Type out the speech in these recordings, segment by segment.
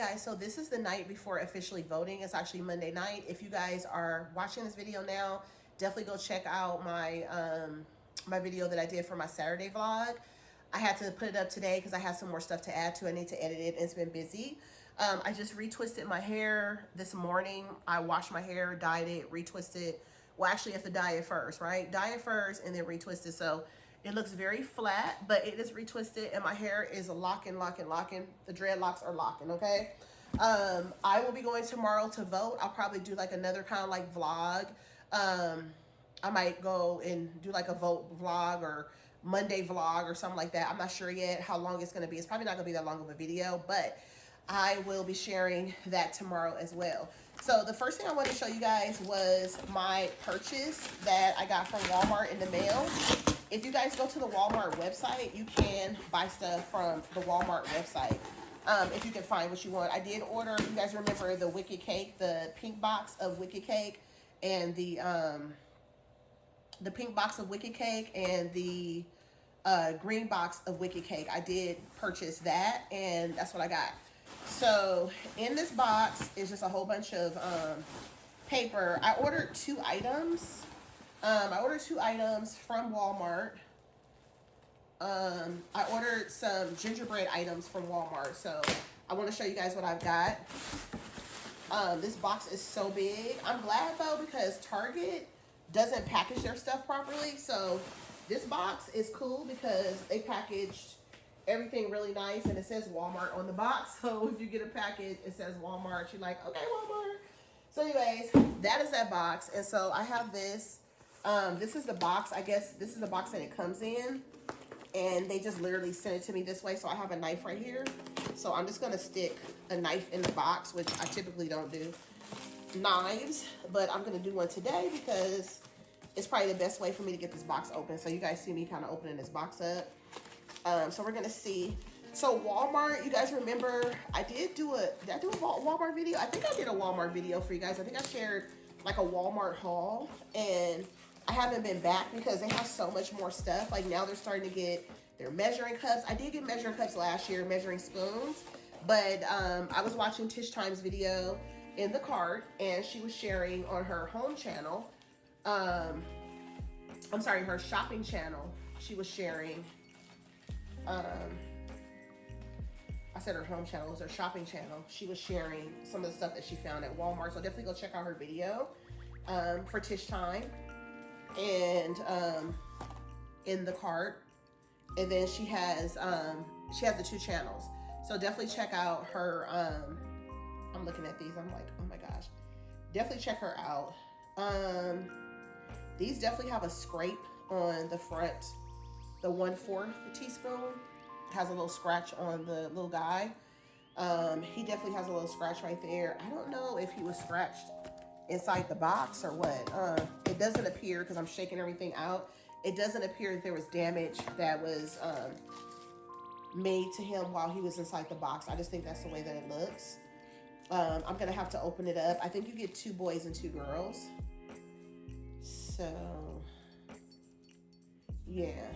guys, so this is the night before officially voting. It's actually Monday night. If you guys are watching this video now, definitely go check out my video that I did for my Saturday vlog. I had to put it up today because I had some more stuff to add to. I need to edit it. It's been busy. I just retwisted my hair this morning. I washed my hair, dyed it, retwisted. Well, actually, you have to dye it first, right? Dye it first and then retwist it. So it looks very flat, but it is retwisted and my hair is locking. The dreadlocks are locking, okay? I will be going tomorrow to vote. I'll probably do like another kind of like vlog. I might go and do like a vote vlog or Monday vlog or something like that. I'm not sure yet how long it's going to be. It's probably not going to be that long of a video, but I will be sharing that tomorrow as well. So the first thing I wanted to show you guys was my purchase that I got from Walmart in the mail. If you guys go to the Walmart website, you can buy stuff from the Walmart website. If you can find what you want. I did order, you guys remember the Wicked Cake, the pink box of Wicked Cake, and the pink box of Wicked Cake and the green box of Wicked Cake. I did purchase that, and that's what I got. So in this box is just a whole bunch of paper. I ordered 2 items. I ordered 2 items from Walmart. I ordered some gingerbread items from Walmart. So I want to show you guys what I've got. This box is so big. I'm glad though, because Target doesn't package their stuff properly. So this box is cool because they packaged everything really nice and it says Walmart on the box. So if you get a package, it says Walmart. You're like, okay, Walmart. So anyways, that is that box. And so I have this. This is the box. I guess this is the box that it comes in. And they just literally sent it to me this way. So I have a knife right here. So I'm just going to stick a knife in the box, which I typically don't do knives. But I'm going to do one today because it's probably the best way for me to get this box open. So you guys see me kind of opening this box up. So we're going to see. So Walmart, you guys remember, did I do a Walmart video? I think I did a Walmart video for you guys. I think I shared like a Walmart haul, and I haven't been back because they have so much more stuff. Like now they're starting to get their measuring cups. I did get measuring cups last year, measuring spoons, but I was watching Tish Time's video in the cart, and she was sharing on her home channel. I'm sorry, her shopping channel. She was sharing. I said her home channel, it was her shopping channel. She was sharing some of the stuff that she found at Walmart. So definitely go check out her video for Tish Time. And in the cart. And then she has the 2 channels. So definitely check out her. I'm looking at these. I'm like, oh my gosh. Definitely check her out. These definitely have a scrape on the front. The 1/4 teaspoon has a little scratch on the little guy. He definitely has a little scratch right there. I don't know if he was scratched inside the box or what. It doesn't appear, because I'm shaking everything out, it doesn't appear that there was damage that was made to him while he was inside the box. I just think that's the way that it looks. I'm gonna have to open it up. I think you get 2 boys and 2 girls. So yeah.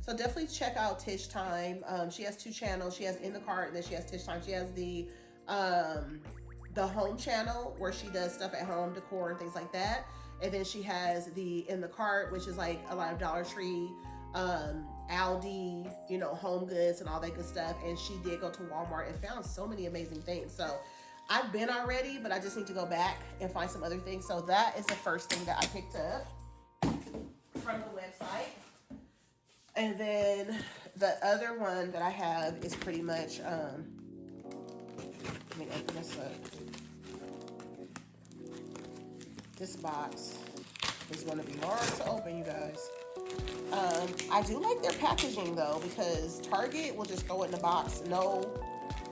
So definitely check out Tish Time. She has 2 channels. She has In the Cart, and then she has Tish Time. She has the home channel where she does stuff at home, decor and things like that. And then she has the In the Cart, which is like a lot of Dollar Tree, Aldi, you know, Home Goods and all that good stuff. And she did go to Walmart and found so many amazing things. So I've been already, but I just need to go back and find some other things. So that is the first thing that I picked up from the website. And then the other one that I have is pretty much, let me open this up. This box is going to be hard to open, you guys. I do like their packaging though, because Target will just throw it in the box. No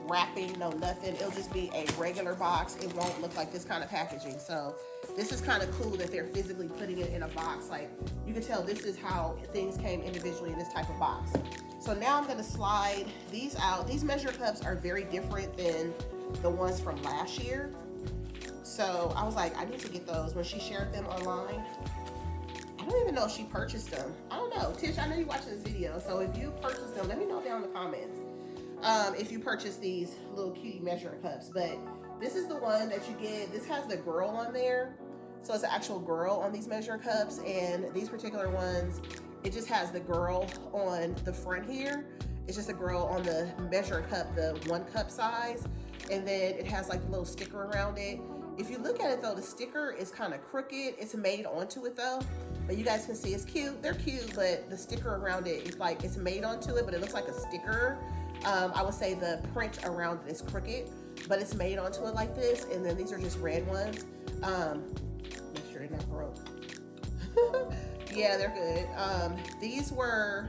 wrapping, no nothing. It'll just be a regular box. It won't look like this kind of packaging. So this is kind of cool that they're physically putting it in a box. Like you can tell this is how things came individually in this type of box. So now I'm going to slide these out. These measure cups are very different than the ones from last year. So I was like, I need to get those. When she shared them online, I don't even know if she purchased them. I don't know. Tish, I know you're watching this video. So if you purchased them, let me know down in the comments. if you purchase these little cutie measuring cups. But this is the one that you get. This has the girl on there. So it's an actual girl on these measuring cups. And these particular ones, it just has the girl on the front here. It's just a girl on the measuring cup, the 1 cup size. And then it has like a little sticker around it. If you look at it though, the sticker is kind of crooked. It's made onto it though. But you guys can see it's cute. They're cute, but the sticker around it is like, it's made onto it, but it looks like a sticker. I would say the print around it is crooked, but it's made onto it like this. And then these are just red ones. Make sure they're not broke. Yeah, they're good. These were,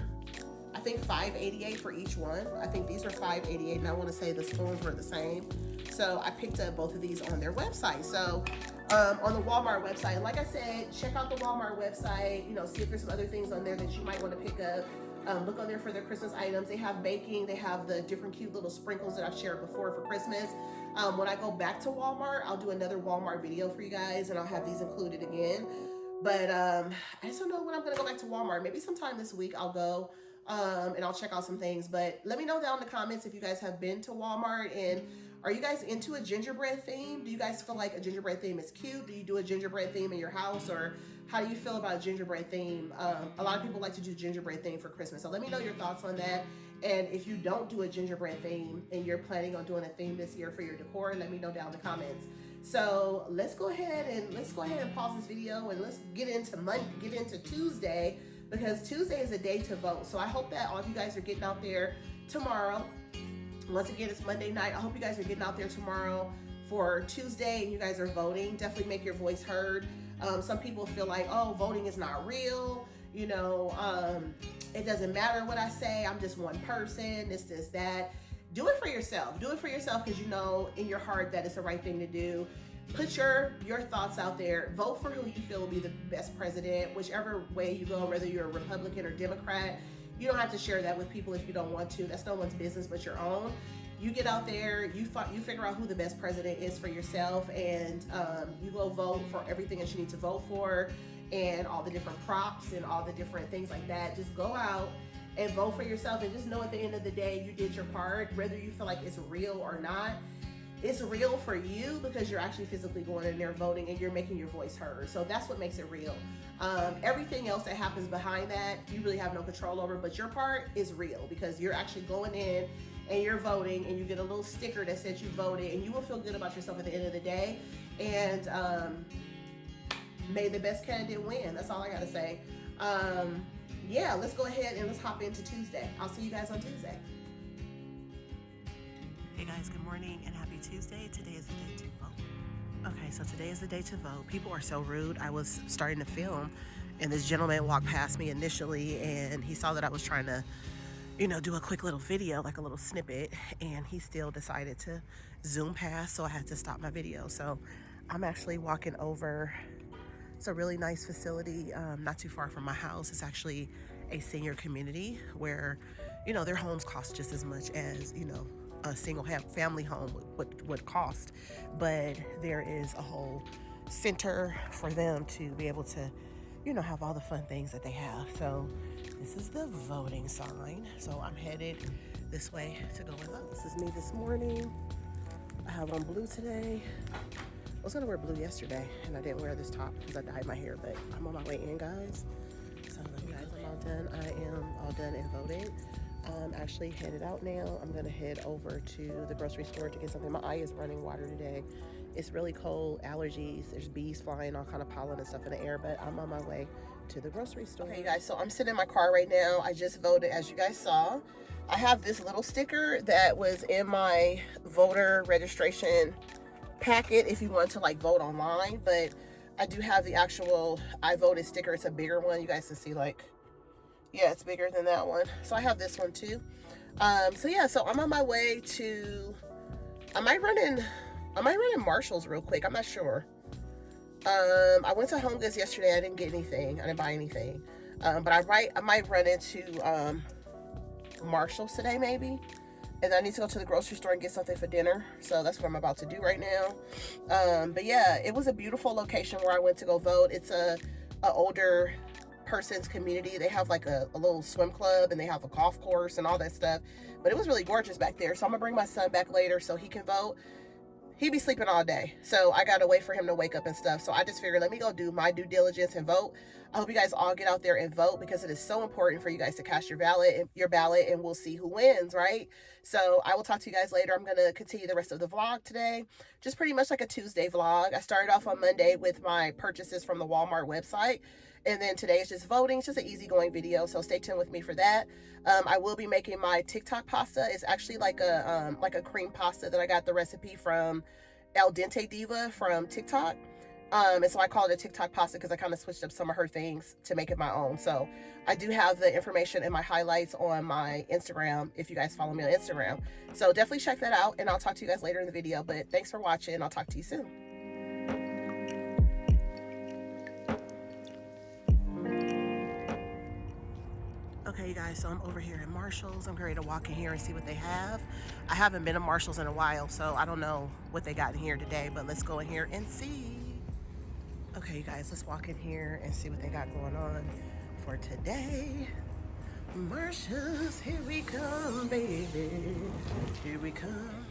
I think, $5.88 for each one. I think these were $5.88, and I want to say the spoons were the same. So I picked up both of these on their website. So on the Walmart website, like I said, check out the Walmart website. You know, see if there's some other things on there that you might want to pick up. Look on there for their Christmas items. They have baking. They have the different cute little sprinkles that I've shared before for Christmas. When I go back to Walmart, I'll do another Walmart video for you guys, and I'll have these included again. But I just don't know when I'm going to go back to Walmart. Maybe sometime this week I'll go. And I'll check out some things. But let me know down in the comments if you guys have been to Walmart, and are you guys into a gingerbread theme? Do you guys feel like a gingerbread theme is cute? Do you do a gingerbread theme in your house, or how do you feel about a gingerbread theme? A lot of people like to do gingerbread theme for Christmas, so let me know your thoughts on that. And if you don't do a gingerbread theme and you're planning on doing a theme this year for your decor, let me know down in the comments. So let's go ahead and pause this video, and let's get into Tuesday, because Tuesday is a day to vote. So I hope that all of you guys are getting out there tomorrow. Once again, it's Monday night. I hope you guys are getting out there tomorrow for Tuesday and you guys are voting. Definitely make your voice heard. Some people feel like, oh, voting is not real. You know, it doesn't matter what I say. I'm just one person, this, that. Do it for yourself. Do it for yourself, because you know in your heart that it's the right thing to do. Put your thoughts out there. Vote for who you feel will be the best president, whichever way you go, whether you're a Republican or Democrat. You don't have to share that with people if you don't want to. That's no one's business but your own. You get out there, you figure out who the best president is for yourself, and you go vote for everything that you need to vote for, and all the different props and all the different things like that. Just go out and vote for yourself, and just know at the end of the day, you did your part. Whether you feel like it's real or not, it's real for you because you're actually physically going in there voting and you're making your voice heard. So that's what makes it real. Everything else that happens behind that, you really have no control over, but your part is real because you're actually going in and you're voting, and you get a little sticker that says you voted, and you will feel good about yourself at the end of the day. And may the best candidate win. That's all I gotta say. Yeah, let's go ahead and let's hop into Tuesday. I'll see you guys on Tuesday. Hey guys, good morning and happy Tuesday. Today is the day to vote. Okay, so today is the day to vote. People are so rude. I was starting to film, and this gentleman walked past me initially, and he saw that I was trying to, you know, do a quick little video, like a little snippet, and he still decided to zoom past, so I had to stop my video. So I'm actually walking over. It's a really nice facility, not too far from my house. It's actually a senior community where, you know, their homes cost just as much as, you know, a single family home would cost, but there is a whole center for them to be able to, you know, have all the fun things that they have. So this is the voting sign. So I'm headed this way to go and vote. This is me this morning. I have on blue today. I was gonna wear blue yesterday and I didn't wear this top because I dyed my hair, but I'm on my way in, guys. So guys, I'm all done. I am all done and voted. I'm actually headed out now. I'm gonna head over to the grocery store to get something. My eye is running water today. It's really cold, allergies, there's bees flying, all kind of pollen and stuff in the air, but I'm on my way to the grocery store. Okay, you guys, so I'm sitting in my car right now. I just voted, as you guys saw. I have this little sticker that was in my voter registration packet if you want to like vote online, but I do have the actual I voted sticker. It's a bigger one. You guys can see, like, yeah, it's bigger than that one. So I have this one too. So yeah, so I'm on my way to, I might run in Marshall's real quick. I'm not sure. I went to Home Goods yesterday. I didn't get anything. I didn't buy anything. But I might run into Marshall's today maybe. And I need to go to the grocery store and get something for dinner. So that's what I'm about to do right now. But yeah, it was a beautiful location where I went to go vote. It's a older person's community. They have like a little swim club, and they have a golf course and all that stuff. But it was really gorgeous back there. So I'm gonna bring my son back later so he can vote. He be sleeping all day, so I gotta wait for him to wake up and stuff. So I just figured, let me go do my due diligence and vote. I hope you guys all get out there and vote, because it is so important for you guys to cast your ballot, and we'll see who wins, right? So I will talk to you guys later. I'm gonna continue the rest of the vlog today, just pretty much like a Tuesday vlog. I started off on Monday with my purchases from the Walmart website, and then today is just voting. It's just an easygoing video, so stay tuned with me for that. I will be making my TikTok pasta. It's actually like a cream pasta that I got the recipe from Al Dente Diva from TikTok. And so I call it a TikTok pasta because I kind of switched up some of her things to make it my own. So I do have the information in my highlights on my Instagram if you guys follow me on Instagram. So definitely check that out, and I'll talk to you guys later in the video. But thanks for watching. I'll talk to you soon. Okay, you guys, so I'm over here at Marshall's. I'm ready to walk in here and see what they have. I haven't been to Marshall's in a while, so I don't know what they got in here today, but let's go in here and see. Okay, you guys, let's walk in here and see what they got going on for today. Marshall's, here we come, baby. Here we come.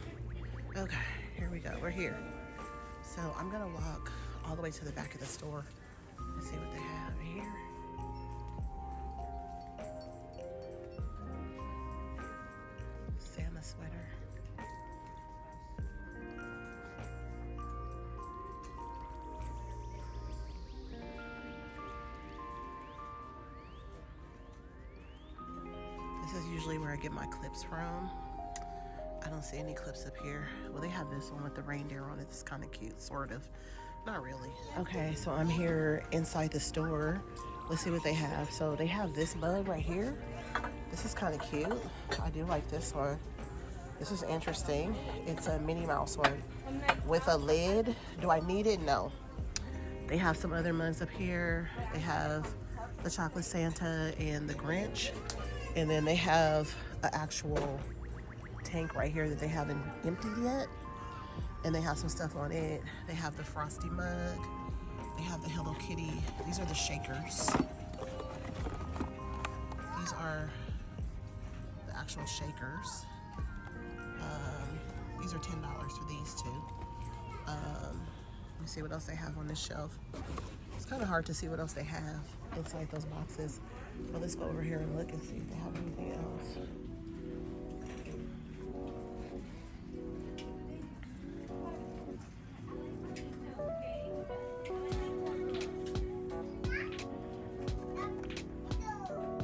Okay, here we go. We're here. So I'm gonna walk all the way to the back of the store and see what they have here. Santa sweater. This is usually where I get my clips from. I don't see any clips up here. Well, they have this one with the reindeer on it. It's kind of cute, sort of. Not really. Okay, so I'm here inside the store. Let's see what they have. So they have this mug right here. This is kind of cute. I do like this one. This is interesting. It's a Minnie Mouse one with a lid. Do I need it? No. They have some other mugs up here. They have the Chocolate Santa and the Grinch. And then they have an actual tank right here that they haven't emptied yet. And they have some stuff on it. They have the Frosty mug. They have the Hello Kitty. These are the shakers. These are the actual shakers. These are $10 for these two. Let me see what else they have on this shelf. It's kind of hard to see what else they have inside those boxes. But let's go over here and look and see if they have anything else.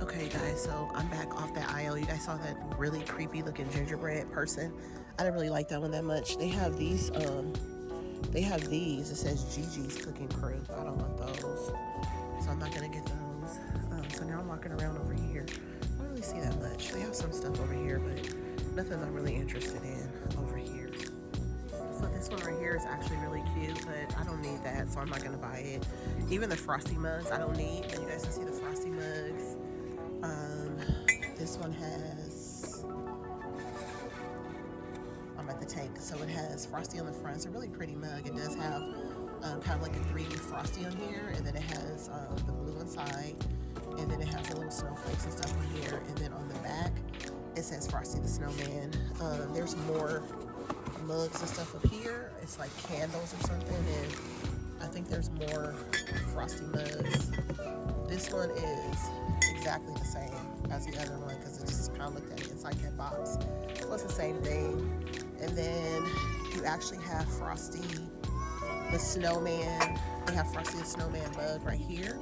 Okay guys, so I'm back off that aisle. You guys saw that really creepy looking gingerbread person. I didn't really like that one that much. They have these, it says Gigi's Cooking Crew. I don't want those, so I'm not gonna get those. So now I'm walking around over here. I don't really see that much. They have some stuff over here, but nothing I'm really interested in over here. So this one right here is actually really cute, but I don't need that, so I'm not gonna buy it. Even the Frosty mugs I don't need, but you guys can see the Frosty mugs. This one has, I'm at the tank, so it has Frosty on the front. It's a really pretty mug. It does have kind of like a 3D Frosty on here, and then it has the blue inside, and then it has the little snowflakes and stuff on here, and then on the back it says Frosty the Snowman. There's more mugs and stuff up here. It's like candles or something, and I think there's more Frosty mugs. This one is exactly the same as the other one because it just kind of looked at it inside that box. So it's the same thing. And then you actually have Frosty the Snowman. They have Frosty the Snowman mug right here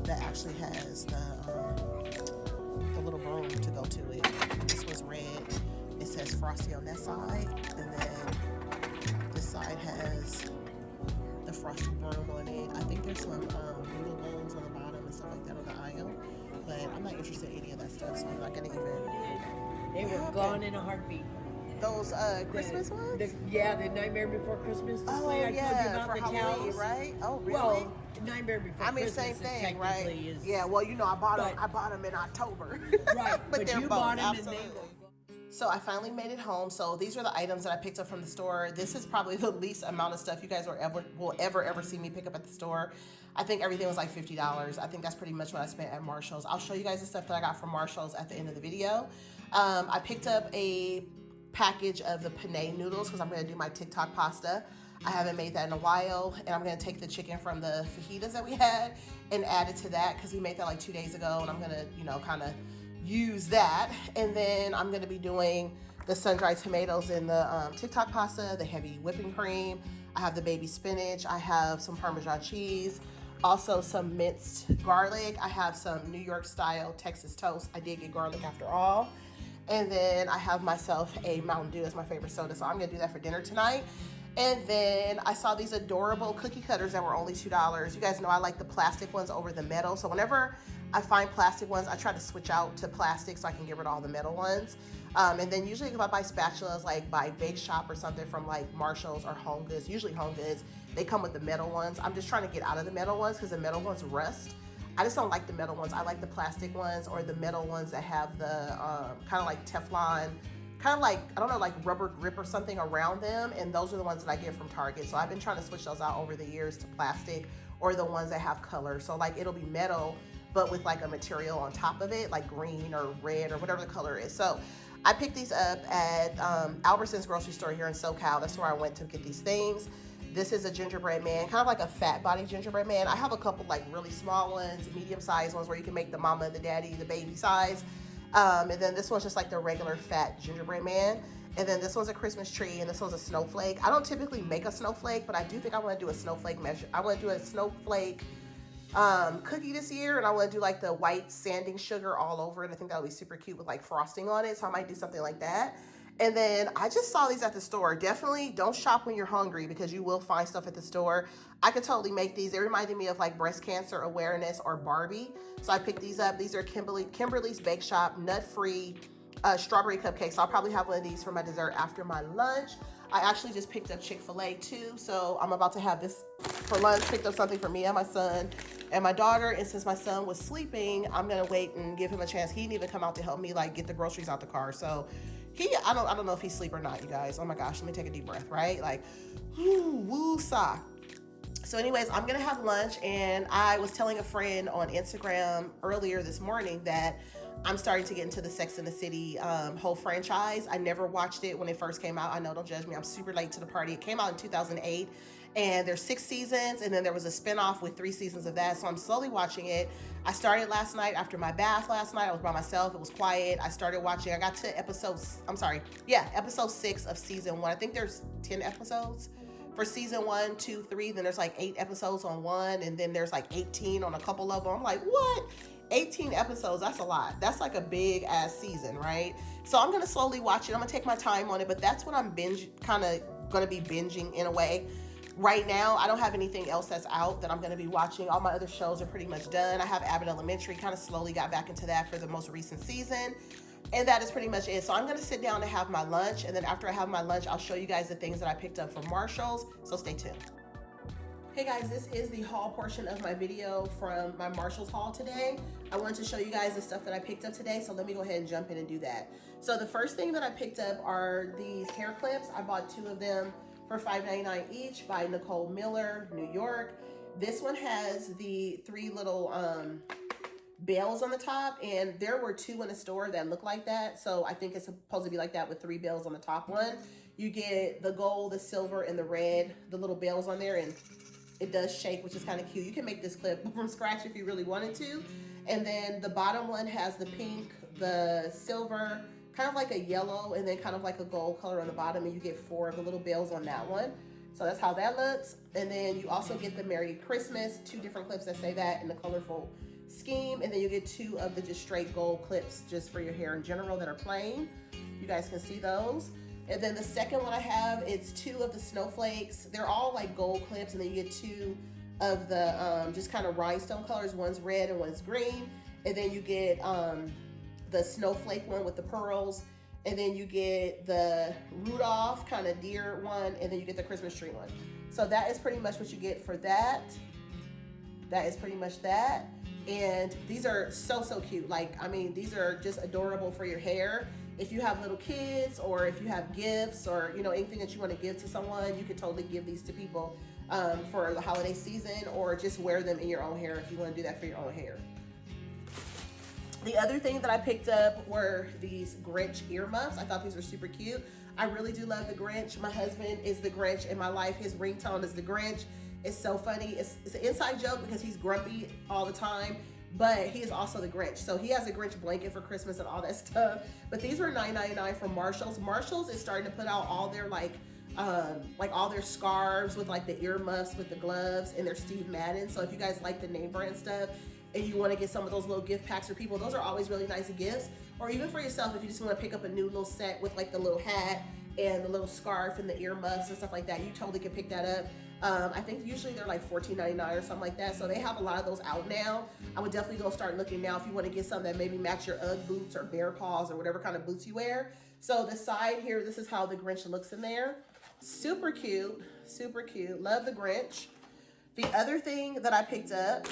that actually has the little broom to go to it. This was red. It says Frosty on that side, and then this side has the Frosty broom on it. I think there's some little balloons on the bottom and stuff like that on the aisle, but I'm not interested in any of that stuff, so I'm not gonna even. They were gone in a heartbeat. Those Christmas ones? The Nightmare Before Christmas display. Oh, I told you about for the Halloween, towels. right? Oh, really? Well, Nightmare Before Christmas. Same thing, right? Is, yeah, well, you know, I bought them in October. Right, but they're you both, bought them absolutely. and they were. So I finally made it home. So these are the items that I picked up from the store. This is probably the least amount of stuff you guys will ever see me pick up at the store. I think everything was like $50. I think that's pretty much what I spent at Marshall's. I'll show you guys the stuff that I got from Marshall's at the end of the video. I picked up a package of the penne noodles because I'm going to do my TikTok pasta. I haven't made that in a while, and I'm going to take the chicken from the fajitas that we had and add it to that because we made that like 2 days ago, and I'm going to, kind of use that. And then I'm going to be doing the sun-dried tomatoes in the TikTok pasta, the heavy whipping cream. I have the baby spinach. I have some Parmesan cheese, also some minced garlic. I have some New York style Texas toast. I did get garlic after all. And then I have myself a Mountain Dew as my favorite soda, so I'm going to do that for dinner tonight. And then I saw these adorable cookie cutters that were only $2. You guys know I like the plastic ones over the metal, so whenever I find plastic ones, I try to switch out to plastic so I can get rid of all the metal ones. And then usually if I buy spatulas, like by Bake Shop or something from like Marshall's or Home Goods, usually Home Goods, they come with the metal ones. I'm just trying to get out of the metal ones because the metal ones rust. I just don't like the metal ones. I like the plastic ones or the metal ones that have the kind of like Teflon, kind of like, I don't know, like rubber grip or something around them. And those are the ones that I get from Target. So I've been trying to switch those out over the years to plastic or the ones that have color. So like it'll be metal, but with like a material on top of it, like green or red or whatever the color is. So I picked these up at Albertsons grocery store here in SoCal. That's where I went to get these things. This is a gingerbread man, kind of like a fat body gingerbread man. I have a couple like really small ones, medium sized ones where you can make the mama, the daddy, the baby size. And then this one's just like the regular fat gingerbread man. And then this one's a Christmas tree and this one's a snowflake. I don't typically make a snowflake, but I do think I want to do a snowflake measure. I want to do a snowflake cookie this year, and I want to do like the white sanding sugar all over it. I think that would be super cute with like frosting on it. So I might do something like that. And then I just saw these at the store. Definitely don't shop when you're hungry because you will find stuff at the store. I could totally make these. It reminded me of like breast cancer awareness or Barbie. So I picked these up. These are Kimberly's Bake Shop nut-free strawberry cupcakes. I'll probably have one of these for my dessert after my lunch. I actually just picked up Chick-fil-A too. So I'm about to have this for lunch. Picked up something for me and my son and my daughter. And since my son was sleeping, I'm going to wait and give him a chance. He didn't even come out to help me like get the groceries out the car. So I don't know if he's asleep or not, you guys. Oh my gosh, let me take a deep breath, right? Like, woo-sa. So anyways, I'm gonna have lunch, and I was telling a friend on Instagram earlier this morning that I'm starting to get into the Sex and the City whole franchise. I never watched it when it first came out. I know, don't judge me. I'm super late to the party. It came out in 2008, and there's 6 seasons, and then there was a spinoff with 3 seasons of that. So I'm slowly watching it. I started last night after my bath last night. I was by myself. It was quiet. I started watching. I got to episode 6 of season 1. I think there's 10 episodes for season 1, 2, 3. Then there's like 8 episodes on one, and then there's like 18 on a couple of them. I'm like, what? 18 episodes, that's a lot. That's like a big ass season, right? So I'm gonna slowly watch it. I'm gonna take my time on it, but that's what I'm gonna be binging in a way. Right now, I don't have anything else that's out that I'm gonna be watching. All my other shows are pretty much done. I have Abbott Elementary, kind of slowly got back into that for the most recent season. And that is pretty much it. So I'm gonna sit down and have my lunch, and then after I have my lunch, I'll show you guys the things that I picked up from Marshall's, so stay tuned. Hey guys, this is the haul portion of my video from my Marshall's haul today. I wanted to show you guys the stuff that I picked up today, so let me go ahead and jump in and do that. So the first thing that I picked up are these hair clips. I bought 2 of them for $5.99 each by Nicole Miller, New York. This one has the 3 little bells on the top, and there were 2 in the store that look like that, so I think it's supposed to be like that with 3 bells on the top one. You get the gold, the silver, and the red, the little bells on there, and it does shake, which is kind of cute. You can make this clip from scratch if you really wanted to. And then the bottom one has the pink, the silver, kind of like a yellow, and then kind of like a gold color on the bottom, and you get 4 of the little bells on that one. So that's how that looks. And then you also get the Merry Christmas, 2 different clips that say that in the colorful scheme. And then you get 2 of the just straight gold clips just for your hair in general that are plain. You guys can see those. And then the second one I have, it's 2 of the snowflakes. They're all like gold clips, and then you get 2 of the just kind of rhinestone colors. One's red and one's green. And then you get the snowflake one with the pearls. And then you get the Rudolph kind of deer one, and then you get the Christmas tree one. So that is pretty much what you get for that. that is pretty much that. And these are so cute. Like, I mean, these are just adorable for your hair. If you have little kids, or if you have gifts, or you know, anything that you want to give to someone, you could totally give these to people for the holiday season, or just wear them in your own hair if you want to do that for your own hair. The other thing that I picked up were these Grinch earmuffs. I thought these were super cute. I really do love the Grinch. My husband is the Grinch in my life. His ringtone is the Grinch. It's so funny. It's an inside joke because he's grumpy all the time, but he is also the Grinch. So he has a Grinch blanket for Christmas and all that stuff. But these were $9.99 from Marshalls. Marshalls is starting to put out all their like all their scarves with like the earmuffs with the gloves, and their Steve Madden. So if you guys like the name brand stuff and you want to get some of those little gift packs for people, those are always really nice gifts. Or even for yourself, if you just want to pick up a new little set with like the little hat and the little scarf and the earmuffs and stuff like that, you totally can pick that up. I think usually they're like $14.99 or something like that. So they have a lot of those out now. I would definitely go start looking now if you want to get some that maybe match your UGG boots or bear paws or whatever kind of boots you wear. So the side here, this is how the Grinch looks in there. Super cute, super cute. Love the Grinch. The other thing that I picked up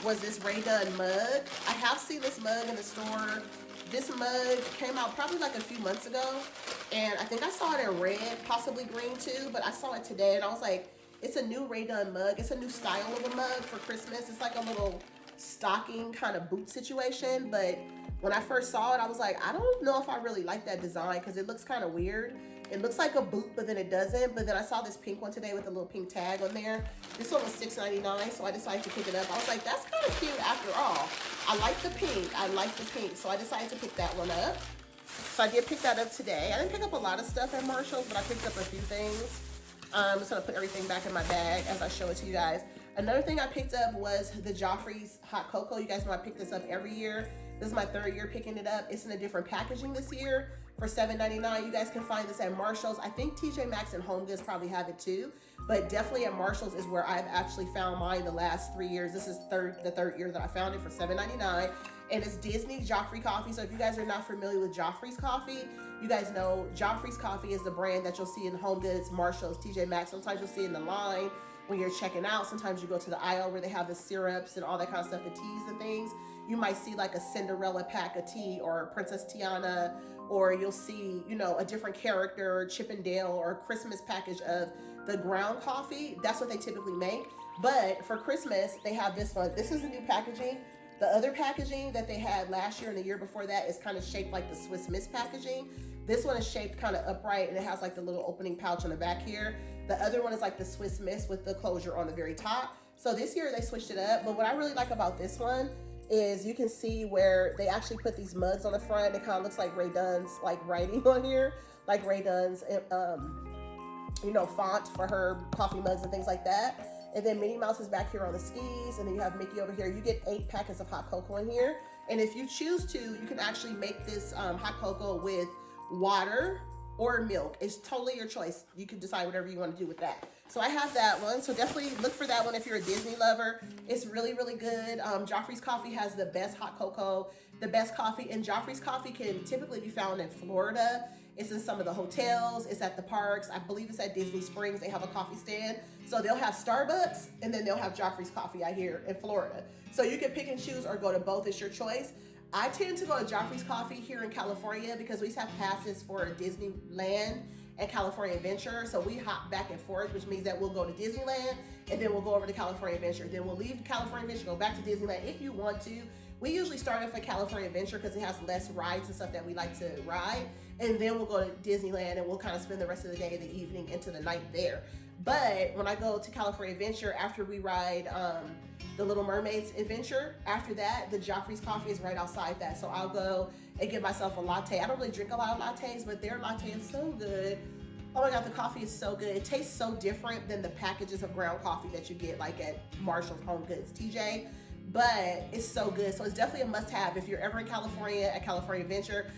was this Rae Dunn mug. I have seen this mug in the store. This mug came out probably like a few months ago, and I think I saw it in red, possibly green too, but I saw it today and I was like, it's a new Rae Dunn mug. It's a new style of a mug for Christmas. It's like a little stocking kind of boot situation, but when I first saw it, I was like, I don't know if I really like that design because it looks kind of weird. It looks like a boot, but then it doesn't. But then I saw this pink one today with a little pink tag on there. This one was $6.99, so I decided to pick it up. I was like, that's kind of cute after all. I like the pink. I like the pink, so I decided to pick that one up. So I did pick that up today. I didn't pick up a lot of stuff at Marshalls, but I picked up a few things. I'm just gonna put everything back in my bag as I show it to you guys. Another thing I picked up was the Joffrey's hot cocoa. You guys know I pick this up every year. This is my third year picking it up. It's in a different packaging this year for $7.99. You guys can find this at Marshalls. I think TJ Maxx and HomeGoods probably have it too, but definitely at Marshalls is where I've actually found mine the last 3 years. This is the third year that I found it for $7.99. And it's Disney Joffrey coffee. So if you guys are not familiar with Joffrey's coffee, you guys know Joffrey's coffee is the brand that you'll see in HomeGoods, Marshalls, TJ Maxx. Sometimes you'll see it in the line when you're checking out. Sometimes you go to the aisle where they have the syrups and all that kind of stuff, the teas and things. You might see like a Cinderella pack of tea or Princess Tiana, or you'll see, you know, a different character, Chip and Dale, or a Christmas package of the ground coffee. That's what they typically make. But for Christmas, they have this one. This is the new packaging. The other packaging that they had last year and the year before that is kind of shaped like the Swiss Miss packaging. This one is shaped kind of upright, and it has like the little opening pouch on the back here. The other one is like the Swiss Miss with the closure on the very top. So this year they switched it up. But what I really like about this one is you can see where they actually put these mugs on the front. It kind of looks like Rae Dunn's like writing on here, like Rae Dunn's you know, font for her coffee mugs and things like that. And then Minnie Mouse is back here on the skis, and then you have Mickey over here. You get 8 packets of hot cocoa in here, and if you choose to, you can actually make this hot cocoa with water or milk. It's totally your choice. You can decide whatever you want to do with that. So I have that one. So definitely look for that one if you're a Disney lover. It's really, really good. Joffrey's Coffee has the best hot cocoa, the best coffee, and Joffrey's Coffee can typically be found in Florida. It's in some of the hotels. It's at the parks. I believe it's at Disney Springs. They have a coffee stand. So they'll have Starbucks, and then they'll have Joffrey's Coffee out here in Florida. So you can pick and choose or go to both. It's your choice. I tend to go to Joffrey's Coffee here in California because we have passes for Disneyland and California Adventure. So we hop back and forth, which means that we'll go to Disneyland and then we'll go over to California Adventure. Then we'll leave California Adventure, go back to Disneyland if you want to. We usually start off at California Adventure because it has less rides and stuff that we like to ride. And then we'll go to Disneyland and we'll kind of spend the rest of the day, the evening, into the night there. But when I go to California Adventure, after we ride the Little Mermaid's Adventure, after that, the Joffrey's Coffee is right outside that. So I'll go and get myself a latte. I don't really drink a lot of lattes, but their latte is so good. Oh my God, the coffee is so good. It tastes so different than the packages of ground coffee that you get like at Marshall's, HomeGoods, TJ. But it's so good. So it's definitely a must-have if you're ever in California at California Adventure.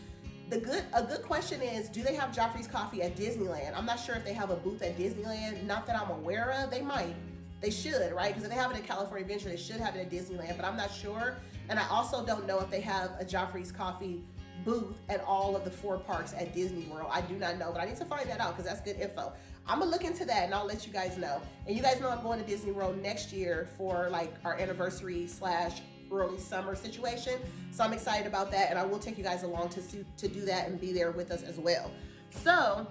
A good question is, do they have Joffrey's Coffee at Disneyland? I'm not sure if they have a booth at Disneyland. Not that I'm aware of. They might. They should, right? Because if they have it at California Adventure, they should have it at Disneyland, but I'm not sure. And I also don't know if they have a Joffrey's Coffee booth at all of the 4 parks at Disney World. I do not know, but I need to find that out because that's good info. I'm gonna look into that and I'll let you guys know. And you guys know I'm going to Disney World next year for like our anniversary / early summer situation. So I'm excited about that, and I will take you guys along to do that and be there with us as well. So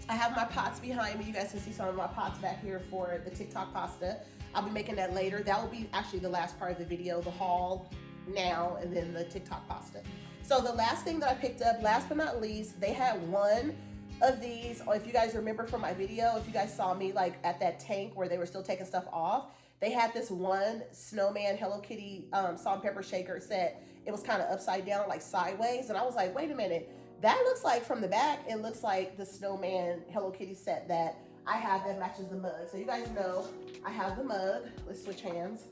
I have my pots behind me. You guys can see some of my pots back here for the TikTok pasta. I'll be making that later. That will be actually the last part of the video, the haul now, and then the TikTok pasta. So the last thing that I picked up, last but not least, they had one of these. Or if you guys remember from my video, if you guys saw me like at that tank where they were still taking stuff off, they had this one snowman Hello Kitty salt and pepper shaker set. It was kind of upside down, like sideways. And I was like, wait a minute. That looks like from the back, it looks like the snowman Hello Kitty set that I have that matches the mug. So you guys know I have the mug. Let's switch hands.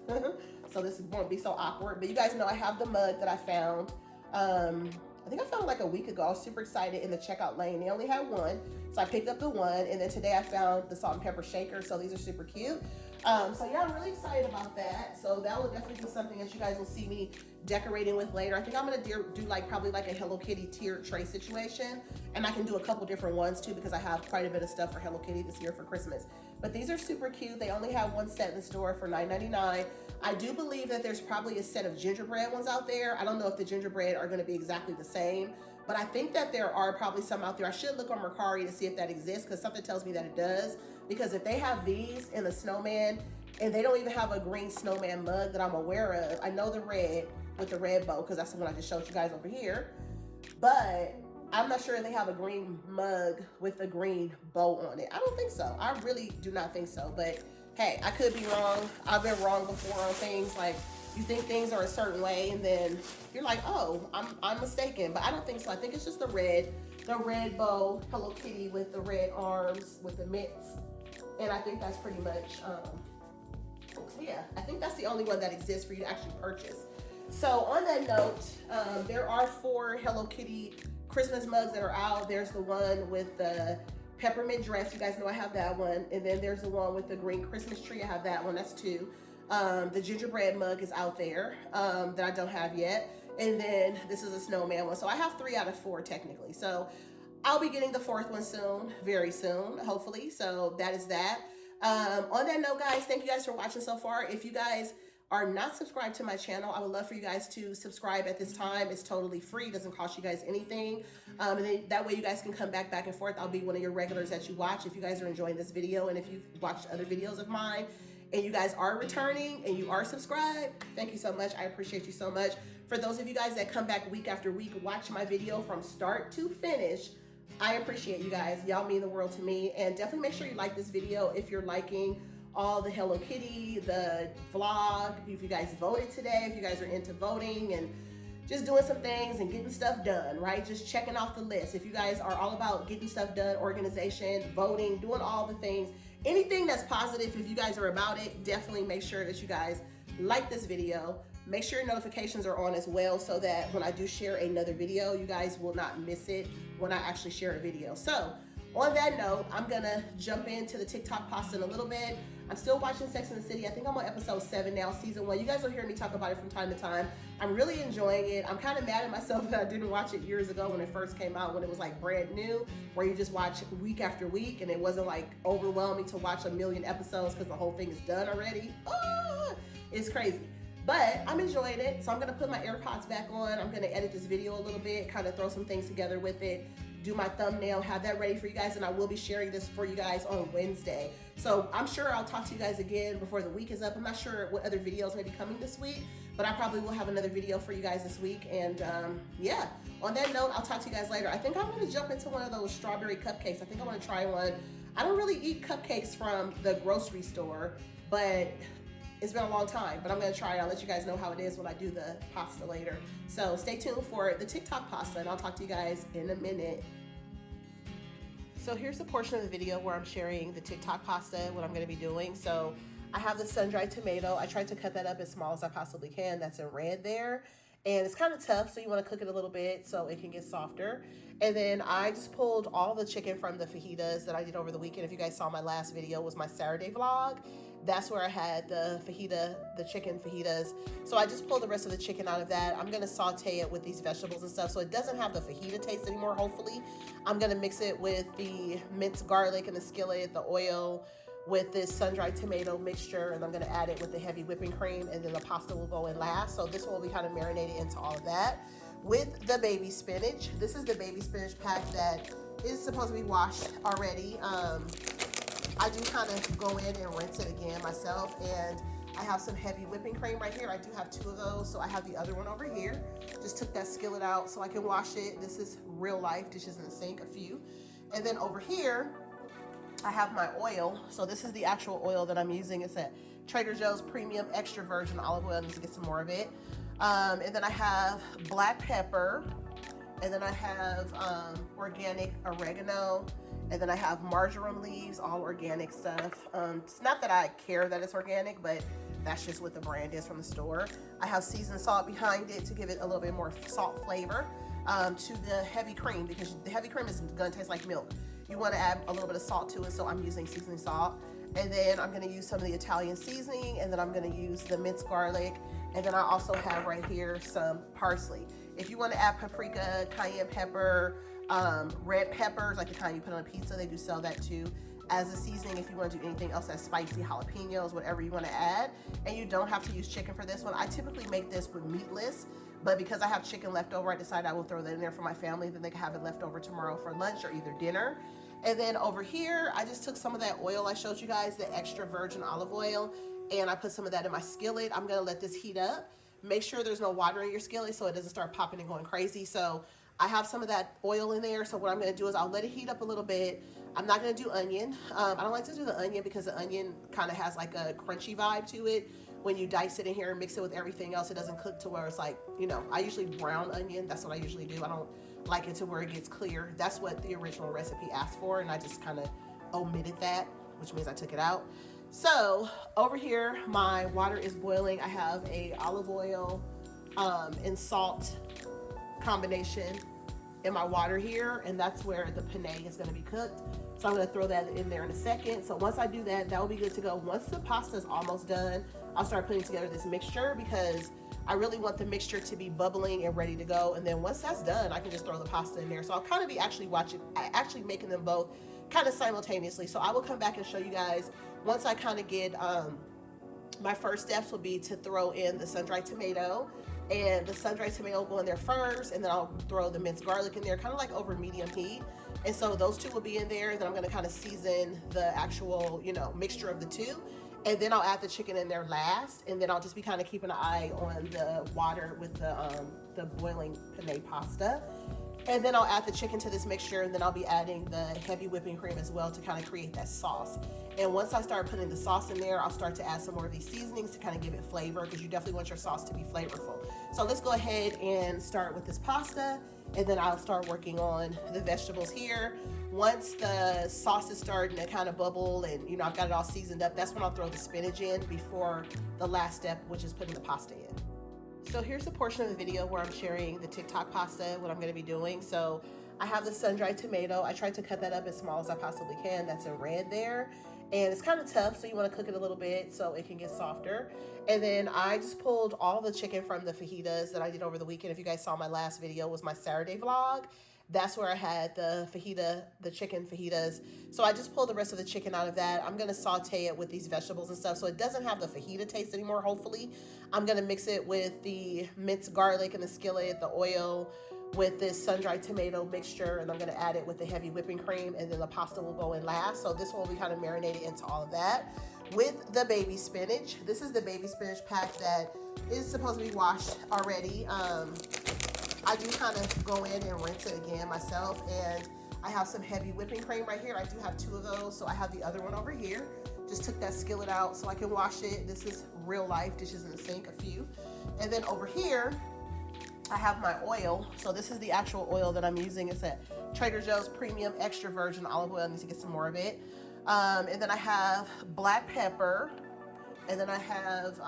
So this won't be so awkward. But you guys know I have the mug that I found. I think I found it like a week ago. I was super excited in the checkout lane. They only had one. So I picked up the one. And then today I found the salt and pepper shaker. So these are super cute. So yeah, I'm really excited about that. So that will definitely be something that you guys will see me decorating with later. I think I'm gonna do like probably like a Hello Kitty tiered tray situation. And I can do a couple different ones too, because I have quite a bit of stuff for Hello Kitty this year for Christmas. But these are super cute. They only have one set in the store for $9.99. I do believe that there's probably a set of gingerbread ones out there. I don't know if the gingerbread are gonna be exactly the same, but I think that there are probably some out there. I should look on Mercari to see if that exists, because something tells me that it does. Because if they have these in the snowman, and they don't even have a green snowman mug that I'm aware of. I know the red with the red bow, because that's the one I just showed you guys over here. But I'm not sure if they have a green mug with a green bow on it. I don't think so. I really do not think so. But hey, I could be wrong. I've been wrong before on things. Like, you think things are a certain way, and then you're like, oh, I'm mistaken. But I don't think so. I think it's just the red bow Hello Kitty with the red arms with the mitts. And I think that's pretty much, yeah, I think that's the only one that exists for you to actually purchase. So on that note, there are 4 Hello Kitty Christmas mugs that are out. There's the one with the peppermint dress. You guys know I have that one. And then there's the one with the green Christmas tree. I have that one. That's 2. The gingerbread mug is out there that I don't have yet. And then this is a snowman one. So I have 3 out of 4 technically. So I'll be getting the 4th one soon, very soon, hopefully. So that is that. On that note, guys, thank you guys for watching so far. If you guys are not subscribed to my channel, I would love for you guys to subscribe at this time. It's totally free. It doesn't cost you guys anything. And then that way you guys can come back and forth. I'll be one of your regulars that you watch if you guys are enjoying this video. And if you've watched other videos of mine and you guys are returning and you are subscribed, thank you so much. I appreciate you so much. For those of you guys that come back week after week, watch my video from start to finish, I appreciate you guys. Y'all mean the world to me. And definitely make sure you like this video if you're liking all the Hello Kitty, the vlog, if you guys voted today, if you guys are into voting and just doing some things and getting stuff done, right? Just checking off the list. If you guys are all about getting stuff done, organization, voting, doing all the things, anything that's positive, if you guys are about it, definitely make sure that you guys like this video. Make sure your notifications are on as well, so that when I do share another video, you guys will not miss it when I actually share a video. So on that note, I'm gonna jump into the TikTok pasta in a little bit. I'm still watching Sex and the City. I think I'm on episode 7 now, season 1. You guys will hear me talk about it from time to time. I'm really enjoying it. I'm kind of mad at myself that I didn't watch it years ago when it first came out, when it was like brand new, where you just watch week after week, and it wasn't like overwhelming to watch a million episodes because the whole thing is done already. It's crazy. But I'm enjoying it, so I'm gonna put my AirPods back on. I'm gonna edit this video a little bit, kind of throw some things together with it, do my thumbnail, have that ready for you guys, and I will be sharing this for you guys on Wednesday. So I'm sure I'll talk to you guys again before the week is up. I'm not sure what other videos may be coming this week, but I probably will have another video for you guys this week. And yeah, on that note, I'll talk to you guys later. I think I'm gonna jump into one of those strawberry cupcakes. I think I wanna try one. I don't really eat cupcakes from the grocery store, but it's been a long time, but I'm gonna try it. I'll let you guys know how it is when I do the pasta later. So stay tuned for the TikTok pasta, and I'll talk to you guys in a minute. So here's the portion of the video where I'm sharing the TikTok pasta, what I'm gonna be doing. So I have the sun-dried tomato. I tried to cut that up as small as I possibly can. That's in red there. and it's kind of tough, so you want to cook it a little bit so it can get softer. And then I just pulled all the chicken from the fajitas that I did over the weekend. If you guys saw my last video, it was my Saturday vlog. That's where I had the chicken fajitas. So I just pulled the rest of the chicken out of that. I'm gonna saute it with these vegetables and stuff so it doesn't have the fajita taste anymore, hopefully. I'm gonna mix it with the minced garlic in the skillet, the oil, with this sun-dried tomato mixture, and I'm gonna add it with the heavy whipping cream, and then the pasta will go in last. So this one will be kind of marinated into all of that. With the baby spinach, this is the baby spinach pack that is supposed to be washed already. I do kind of go in and rinse it again myself, and I have some heavy whipping cream right here. I do have 2 of those, so I have the other one over here. Just took that skillet out so I can wash it. This is real life dishes in the sink, a few. And then over here, I have my oil. So this is the actual oil that I'm using. It's a Trader Joe's premium extra virgin olive oil. I need to get some more of it. And then I have black pepper. And then I have organic oregano. And then I have marjoram leaves, all organic stuff. It's not that I care that it's organic, but that's just what the brand is from the store. I have seasoned salt behind it to give it a little bit more salt flavor to the heavy cream, because the heavy cream is gonna taste like milk. You wanna add a little bit of salt to it, so I'm using seasoning salt. And then I'm gonna use some of the Italian seasoning, and then I'm gonna use the minced garlic. And then I also have right here some parsley. If you wanna add paprika, cayenne pepper, red peppers, like the kind you put on a pizza, they do sell that too as a seasoning. If you want to do anything else that's spicy, jalapenos, whatever you want to add. And you don't have to use chicken for this one. I typically make this with meatless, but because I have chicken left over, I decided I will throw that in there for my family, then they can have it left over tomorrow for lunch or either dinner. And then over here, I just took some of that oil I showed you guys, the extra virgin olive oil, and I put some of that in my skillet. I'm gonna let this heat up. Make sure there's no water in your skillet so it doesn't start popping and going crazy. So I have some of that oil in there. So what I'm gonna do is I'll let it heat up a little bit. I'm not gonna do onion. I don't like to do the onion because the onion kind of has like a crunchy vibe to it. When you dice it in here and mix it with everything else, it doesn't cook to where it's like, you know, I usually brown onion. That's what I usually do. I don't like it to where it gets clear. That's what the original recipe asked for, and I just kind of omitted that, which means I took it out. So over here, my water is boiling. I have a olive oil and salt combination in my water here, and that's where the penne is going to be cooked. So I'm going to throw that in there in a second. So once I do that, that will be good to go. Once the pasta is almost done, I'll start putting together this mixture, because I really want the mixture to be bubbling and ready to go. And then once that's done, I can just throw the pasta in there. So I'll kind of be actually making them both kind of simultaneously. So I will come back and show you guys once I kind of get my first steps will be to throw in the sun-dried tomato, and the sun-dried tomato will go in there first, and then I'll throw the minced garlic in there, kind of like over medium heat. And so those two will be in there. Then I'm going to kind of season the actual, you know, mixture of the two, and then I'll add the chicken in there last, and then I'll just be kind of keeping an eye on the water with the boiling penne pasta. And then I'll add the chicken to this mixture, and then I'll be adding the heavy whipping cream as well to kind of create that sauce. And once I start putting the sauce in there, I'll start to add some more of these seasonings to kind of give it flavor, because you definitely want your sauce to be flavorful. So let's go ahead and start with this pasta, and then I'll start working on the vegetables here. Once the sauce is starting to kind of bubble and, you know, I've got it all seasoned up, that's when I'll throw the spinach in before the last step, which is putting the pasta in. So here's a portion of the video where I'm sharing the TikTok pasta, what I'm going to be doing. So I have the sun-dried tomato. I tried to cut that up as small as I possibly can. That's in red there. And it's kind of tough, so you want to cook it a little bit so it can get softer. And then I just pulled all the chicken from the fajitas that I did over the weekend. If you guys saw my last video, it was my Saturday vlog. That's where I had the chicken fajitas. So I just pulled the rest of the chicken out of that. I'm going to saute it with these vegetables and stuff so it doesn't have the fajita taste anymore, hopefully. I'm going to mix it with the minced garlic in the skillet, the oil, with this sun-dried tomato mixture, and I'm going to add it with the heavy whipping cream, and then the pasta will go in last. So this one will be kind of marinated into all of that. With the baby spinach, this is the baby spinach pack that is supposed to be washed already. I do kind of go in and rinse it again myself, and I have some heavy whipping cream right here. I do have 2 of those, so I have the other one over here. Just took that skillet out so I can wash it. This is real life dishes in the sink, a few. And then over here, I have my oil. So this is the actual oil that I'm using. It's a Trader Joe's premium extra virgin olive oil. I need to get some more of it. And then I have black pepper, and then I have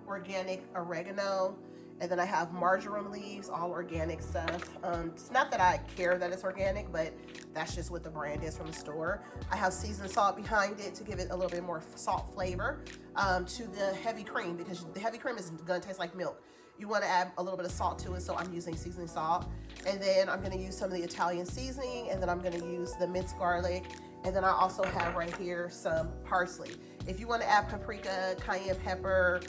organic oregano, And then I have marjoram leaves, all organic stuff. It's not that I care that it's organic, but that's just what the brand is from the store. I have seasoned salt behind it to give it a little bit more salt flavor to the heavy cream, because the heavy cream is gonna taste like milk. You wanna add a little bit of salt to it, so I'm using seasoning salt. And then I'm gonna use some of the Italian seasoning, and then I'm gonna use the minced garlic. And then I also have right here some parsley. If you wanna add paprika, cayenne pepper,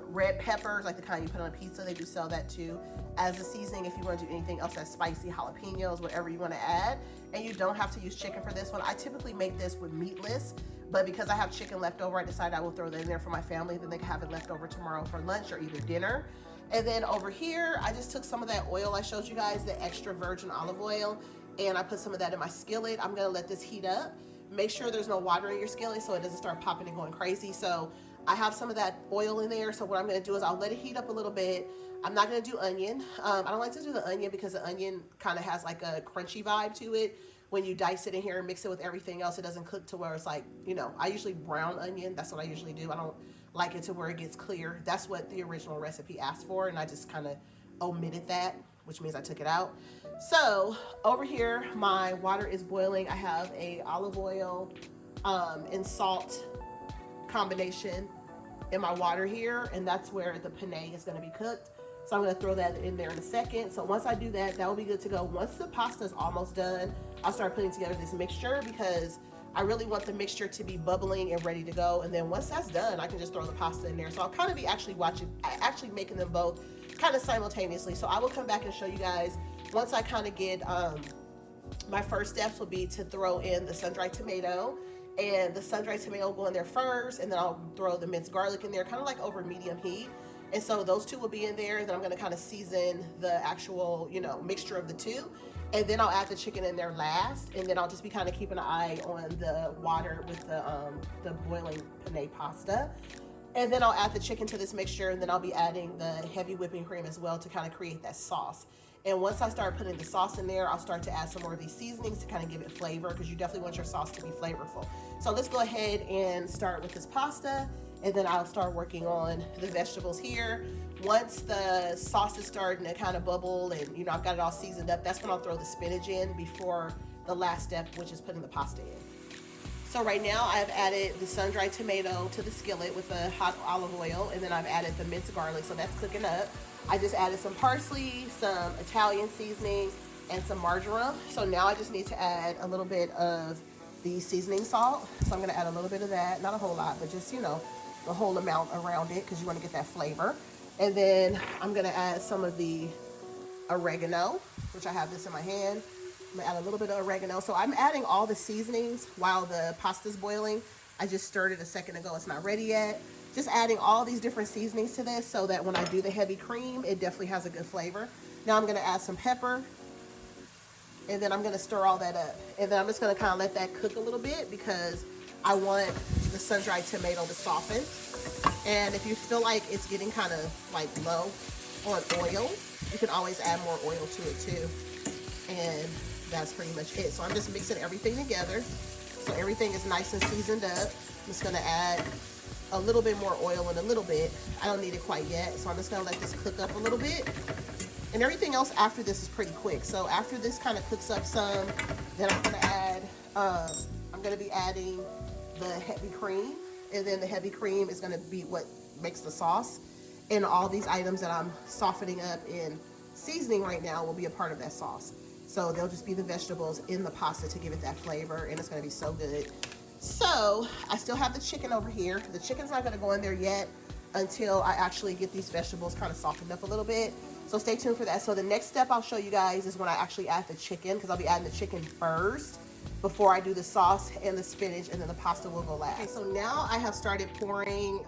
red peppers, like the kind you put on a pizza, they do sell that too as a seasoning. If you want to do anything else that's spicy, jalapenos, whatever you want to add. And you don't have to use chicken for this one. I typically make this with meatless, but because I have chicken left over, I decided I will throw that in there for my family, then they can have it left over tomorrow for lunch or either dinner. And then over here, I just took some of that oil I showed you guys, the extra virgin olive oil, and I put some of that in my skillet. I'm gonna let this heat up. Make sure there's no water in your skillet so it doesn't start popping and going crazy. So I have some of that oil in there, so what I'm gonna do is I'll let it heat up a little bit. I'm not gonna do onion. I don't like to do the onion because the onion kind of has like a crunchy vibe to it. When you dice it in here and mix it with everything else, it doesn't cook to where it's like, you know, I usually brown onion. That's what I usually do. I don't like it to where it gets clear. That's what the original recipe asked for, and I just kind of omitted that, which means I took it out. So over here, my water is boiling. I have a olive oil and salt combination in my water here, and that's where the penne is going to be cooked. So I'm going to throw that in there in a second. So once I do that, that will be good to go. Once the pasta is almost done, I'll start putting together this mixture, because I really want the mixture to be bubbling and ready to go. And then once that's done, I can just throw the pasta in there. So I'll kind of be actually making them both kind of simultaneously. So I will come back and show you guys once I kind of get, my first steps will be to throw in the sun-dried tomato, and the sun-dried tomato will go in there first, and then I'll throw the minced garlic in there, kind of like over medium heat. And so those two will be in there. Then I'm gonna kind of season the actual, you know, mixture of the two. And then I'll add the chicken in there last. And then I'll just be kind of keeping an eye on the water with the boiling penne pasta. And then I'll add the chicken to this mixture, and then I'll be adding the heavy whipping cream as well to kind of create that sauce. And once I start putting the sauce in there, I'll start to add some more of these seasonings to kind of give it flavor, because you definitely want your sauce to be flavorful. So let's go ahead and start with this pasta, and then I'll start working on the vegetables here. Once the sauce is starting to kind of bubble and, you know, I've got it all seasoned up, that's when I'll throw the spinach in before the last step, which is putting the pasta in. So right now I've added the sun-dried tomato to the skillet with the hot olive oil, and then I've added the minced garlic, so that's cooking up. I just added some parsley, some Italian seasoning, and some marjoram. So now I just need to add a little bit of the seasoning salt. So I'm gonna add a little bit of that, not a whole lot, but just, you know, the whole amount around it, because you want to get that flavor. And then I'm gonna add some of the oregano, which I have this in my hand. I'm gonna add a little bit of oregano. So I'm adding all the seasonings while the pasta's boiling. I just stirred it a second ago, it's not ready yet. Just adding all these different seasonings to this so that when I do the heavy cream, it definitely has a good flavor. Now I'm gonna add some pepper, and then I'm gonna stir all that up. And then I'm just gonna kind of let that cook a little bit, because I want the sun-dried tomato to soften. And if you feel like it's getting kind of like low on oil, you can always add more oil to it too. And that's pretty much it. So I'm just mixing everything together. So everything is nice and seasoned up. I'm just gonna add a little bit more oil in a little bit. I don't need it quite yet. So I'm just gonna let this cook up a little bit. And everything else after this is pretty quick. So after this kind of cooks up some, then I'm gonna add, I'm gonna be adding the heavy cream. And then the heavy cream is gonna be what makes the sauce. And all these items that I'm softening up in seasoning right now will be a part of that sauce. So they'll just be the vegetables in the pasta to give it that flavor, and it's gonna be so good. So I still have the chicken over here. The chicken's not gonna go in there yet until I actually get these vegetables kind of softened up a little bit. So stay tuned for that. So the next step I'll show you guys is when I actually add the chicken, because I'll be adding the chicken first before I do the sauce and the spinach, and then the pasta will go last. Okay, so now I've started pouring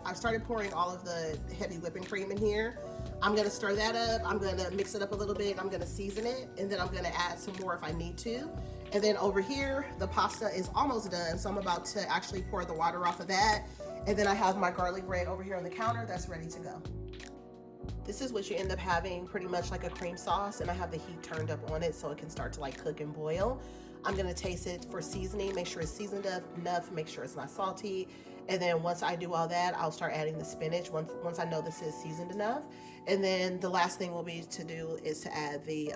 all of the heavy whipping cream in here. I'm gonna stir that up, I'm gonna mix it up a little bit, I'm gonna season it, and then I'm gonna add some more if I need to. And then over here, the pasta is almost done, so I'm about to actually pour the water off of that. And then I have my garlic bread over here on the counter that's ready to go. This is what you end up having, pretty much like a cream sauce, and I have the heat turned up on it so it can start to like cook and boil. I'm gonna taste it for seasoning, make sure it's seasoned enough, make sure it's not salty. And then once I do all that, I'll start adding the spinach once I know this is seasoned enough. And then the last thing will be to do is to add the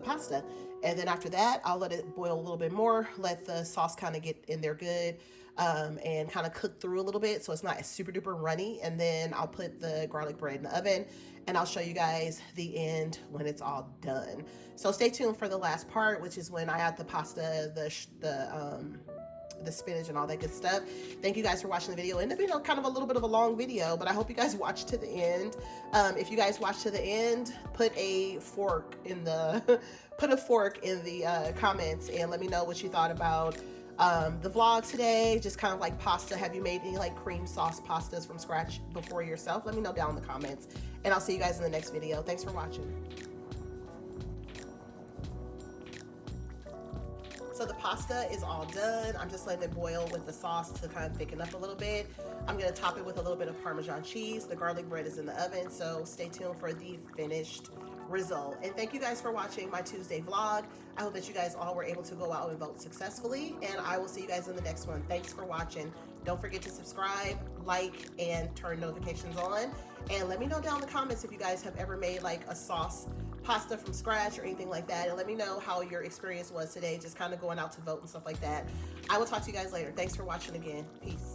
pasta. And then after that, I'll let it boil a little bit more, let the sauce kind of get in there good, and kind of cook through a little bit so it's not super duper runny. And then I'll put the garlic bread in the oven, and I'll show you guys the end when it's all done. So stay tuned for the last part, which is when I add the pasta, the spinach and all that good stuff. Thank you guys for watching the video. It ended up kind of a little bit of a long video, but I hope you guys watched to the end. If you guys watched to the end, put a fork in the comments and let me know what you thought about the vlog today. Just kind of like pasta. Have you made any like cream sauce pastas from scratch before yourself? Let me know down in the comments, and I'll see you guys in the next video. Thanks for watching. So the pasta is all done. I'm just letting it boil with the sauce to kind of thicken up a little bit. I'm gonna top it with a little bit of Parmesan cheese. The garlic bread is in the oven, so stay tuned for the finished result. And thank you guys for watching my Tuesday vlog. I hope that you guys all were able to go out and vote successfully, and I will see you guys in the next one. Thanks for watching. Don't forget to subscribe, like, and turn notifications on. And let me know down in the comments if you guys have ever made like a sauce pasta from scratch or anything like that, and let me know how your experience was today, just kind of going out to vote and stuff like that. I will talk to you guys later. Thanks for watching again. Peace.